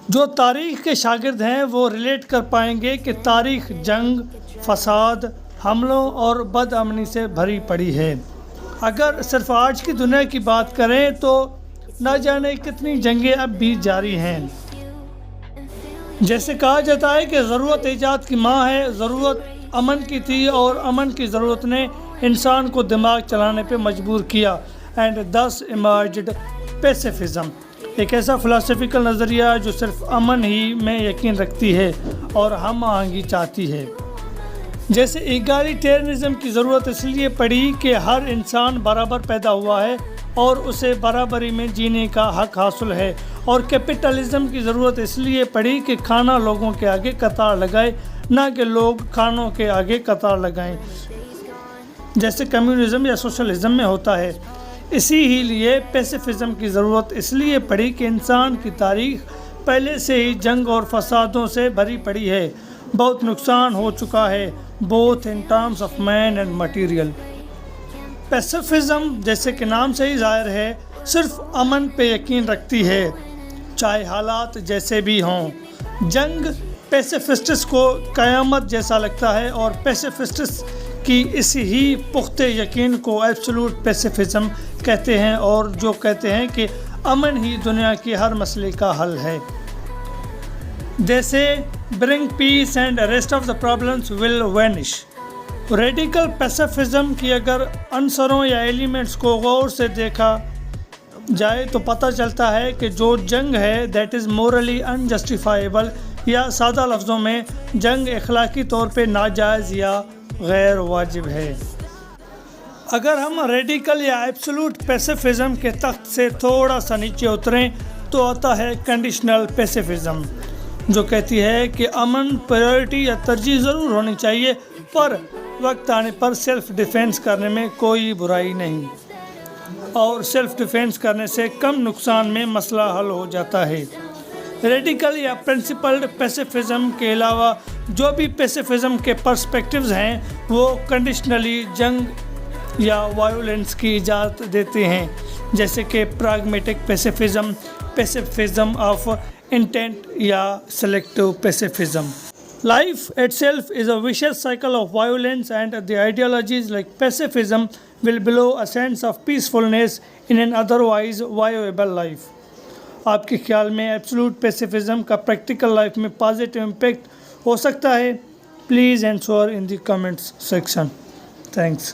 جو تاریخ کے شاگرد ہیں وہ ریلیٹ کر پائیں گے کہ تاریخ جنگ، فساد، حملوں اور بد امنی سے بھری پڑی ہے۔ اگر صرف آج کی دنیا کی بات کریں تو نہ جانے کتنی جنگیں اب بھی جاری ہیں۔ جیسے کہا جاتا ہے کہ ضرورت ایجاد کی ماں ہے، ضرورت امن کی تھی اور امن کی ضرورت نے انسان کو دماغ چلانے پہ مجبور کیا۔ اینڈ thus emerged pacifism، ایک ایسا فلسفیکل نظریہ جو صرف امن ہی میں یقین رکھتی ہے اور ہم آہنگی چاہتی ہے۔ جیسے ایگالیٹیرنزم کی ضرورت اس لیے پڑی کہ ہر انسان برابر پیدا ہوا ہے اور اسے برابری میں جینے کا حق حاصل ہے، اور کیپٹلزم کی ضرورت اس لیے پڑی کہ کھانا لوگوں کے آگے قطار لگائے، نہ کہ لوگ کھانوں کے آگے قطار لگائیں، جیسے کمیونزم یا سوشلزم میں ہوتا ہے۔ اسی ہی لیے پیسیفزم کی ضرورت اس لیے پڑی کہ انسان کی تاریخ پہلے سے ہی جنگ اور فسادوں سے بھری پڑی ہے، بہت نقصان ہو چکا ہے، both in terms of man and material۔ پیسیفزم جیسے کہ نام سے ہی ظاہر ہے صرف امن پہ یقین رکھتی ہے، چاہے حالات جیسے بھی ہوں۔ جنگ پیسیفسٹس کو قیامت جیسا لگتا ہے، اور پیسیفسٹس کی اس ہی پختہ یقین کو ایبسولوٹ پیسیفزم کہتے ہیں، اور جو کہتے ہیں کہ امن ہی دنیا کے ہر مسئلے کا حل ہے۔ They say bring peace and rest of the problems will vanish۔ Radical pacifism کی اگر عنصروں یا ایلیمنٹس کو غور سے دیکھا جائے تو پتہ چلتا ہے کہ جو جنگ ہے دیٹ از مورلی انجسٹیفائیبل، یا سادہ لفظوں میں جنگ اخلاقی طور پہ ناجائز یا غیر واجب ہے۔ اگر ہم ریڈیکل یا ایبسولوٹ پیسیفزم کے تخت سے تھوڑا سا نیچے اتریں تو آتا ہے کنڈیشنل پیسیفزم، جو کہتی ہے کہ امن پرائیورٹی یا ترجیح ضرور ہونی چاہیے، پر وقت آنے پر سیلف ڈیفینس کرنے میں کوئی برائی نہیں، اور سیلف ڈیفینس کرنے سے کم نقصان میں مسئلہ حل ہو جاتا ہے۔ ریڈیکل یا پرنسپلڈ پیسیفزم کے علاوہ جو بھی پیسیفزم کے پرسپیکٹیوز ہیں وہ کنڈیشنلی جنگ یا وائیولنس کی اجازت دیتے ہیں، جیسے کہ پراگمیٹک پیسیفزم، پیسیفزم آف انٹینٹ یا selective پیسیفزم۔ Life itself is a vicious cycle of violence, and the ideologies like pacifism will blow a sense of peacefulness in an otherwise viable life۔ آپ کے خیال میں ایبسولوٹ پیسیفزم کا پریکٹیکل لائف میں positive impact ہو سکتا ہے؟ Please answer in the comments section. Thanks.